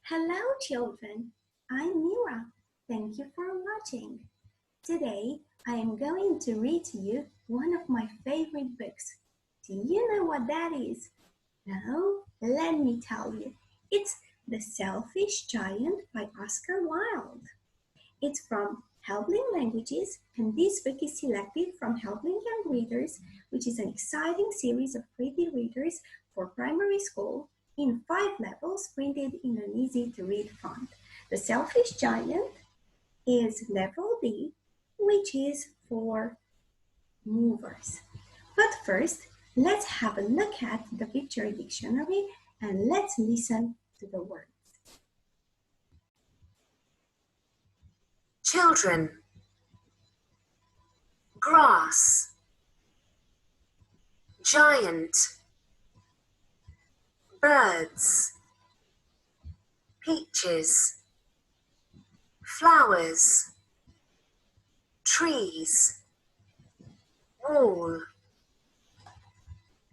Hello, children. I'm Mira. Thank you for watching. Today, I am going to read to you one of my favorite books. Do you know what that is? No? Let me tell you. It's The Selfish Giant by Oscar Wilde. It's from Helbling Languages, and this book is selected from Helbling Young Readers, which is an exciting series of pretty readers for primary school in 5 levels printed in an easy-to-read font. The Selfish Giant is level D, which is for movers. But first, let's have a look at the picture dictionary and let's listen to the words. Children, grass, giant, birds, peaches, flowers, trees, wall,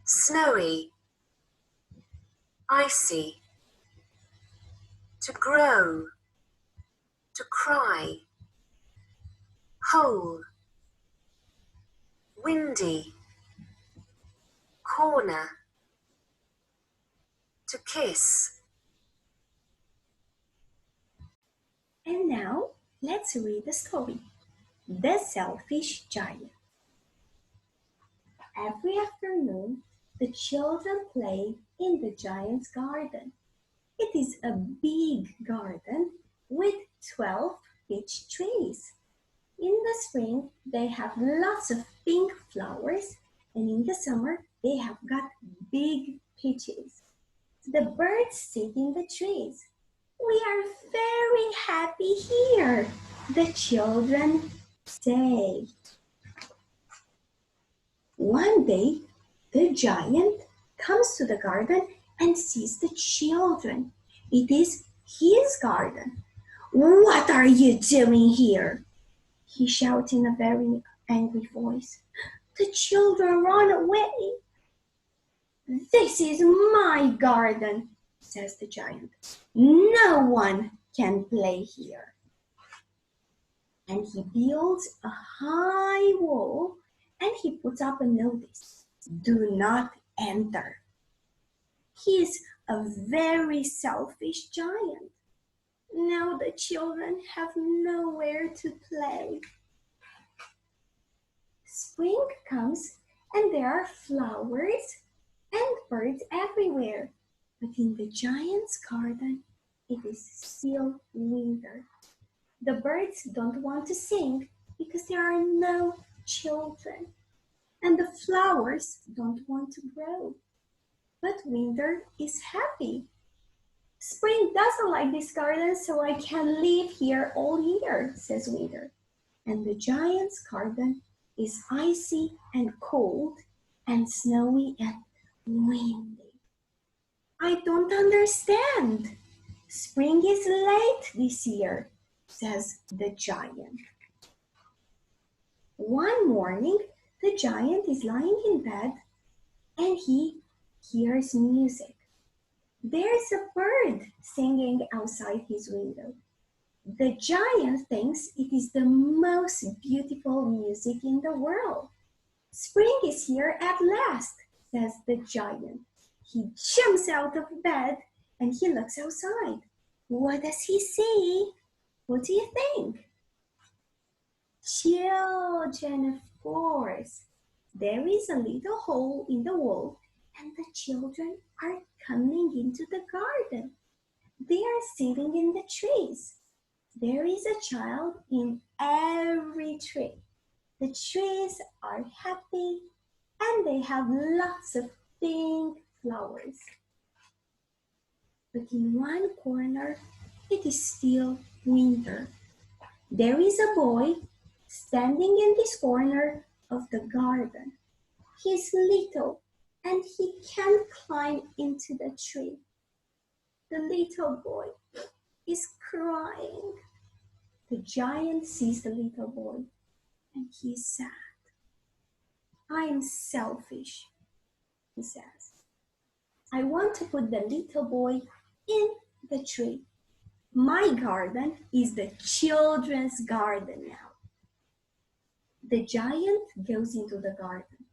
snowy, icy, to grow, to cry, hole, windy, corner, to kiss. And now, let's read the story. The Selfish Giant. Every afternoon, the children play in the giant's garden. It is a big garden with 12 peach trees. In the spring, they have lots of pink flowers, and in the summer, they have got big peaches. The birds sit in the trees. We are very happy here, the children say. One day, the giant comes to the garden and sees the children. It is his garden. "What are you doing here?" he shouts in a very angry voice. The children run away. "This is my garden," says the giant. "No one can play here." And he builds a high wall and he puts up a notice. "Do not enter." He is a very selfish giant. Now the children have nowhere to play. Spring comes and there are flowers and birds everywhere. But in the giant's garden, it is still winter. The birds don't want to sing because there are no children. And the flowers don't want to grow. But winter is happy. "Spring doesn't like this garden, so I can live here all year," says winter. And the giant's garden is icy and cold and snowy and windy. "I don't understand. Spring is late this year," says the giant. One morning, the giant is lying in bed and he hears music. There's a bird singing outside his window. The giant thinks it is the most beautiful music in the world. "Spring is here at last," says the giant. He jumps out of bed and he looks outside. What does he see? What do you think? Children, of course. There is a little hole in the wall and the children are coming into the garden. They are sitting in the trees. There is a child in every tree. The trees are happy and they have lots of pink flowers. But in one corner, it is still winter. There is a boy standing in this corner of the garden. He's little and he can't climb into the tree. The little boy is crying. The giant sees the little boy and he's sad. "I am selfish," he says. "I want to put the little boy in the tree My garden is the children's garden now. The giant goes into the garden.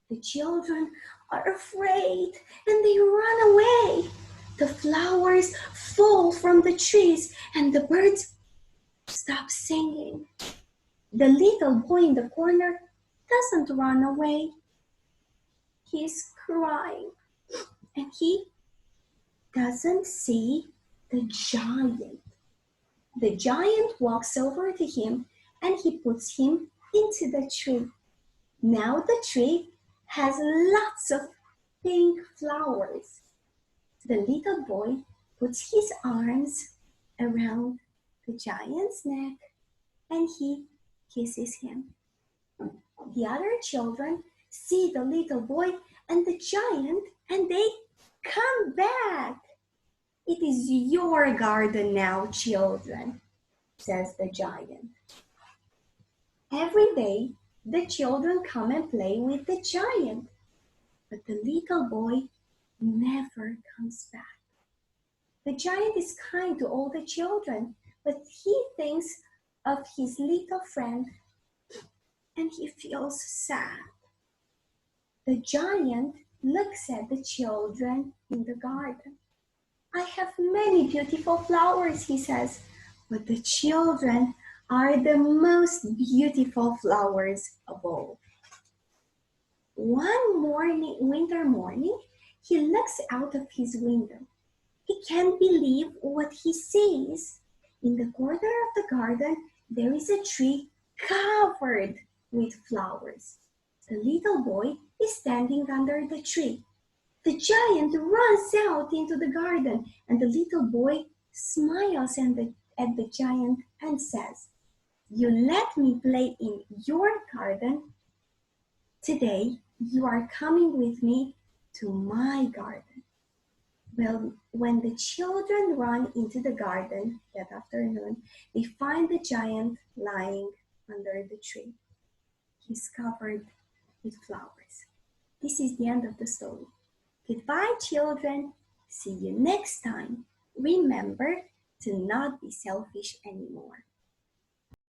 The children are afraid and they run away. The flowers fall from the trees and the birds stop singing. The little boy in the corner doesn't run away. He's crying and he doesn't see the giant. The giant walks over to him and he puts him into the tree. Now the tree has lots of pink flowers. The little boy puts his arms around the giant's neck and he kisses him. The other children see the little boy and the giant and they come back. It is your garden now, children, says the giant. Every day, the children come and play with the giant, but the little boy never comes back. The giant is kind to all the children, but he thinks of his little friend and he feels sad. The giant looks at the children in the garden. I have many beautiful flowers, he says, but the children are the most beautiful flowers of all. One winter morning, he looks out of his window. He can't believe what he sees. In the corner of the garden, there is a tree covered with flowers. The little boy is standing under the tree. The giant runs out into the garden and the little boy smiles at the giant and says, "You let me play in your garden. Today you are coming with me to my garden." Well, when the children run into the garden that afternoon, they find the giant lying under the tree. He's covered with flowers. This is the end of the story. Goodbye, children. See you next time. Remember to not be selfish anymore.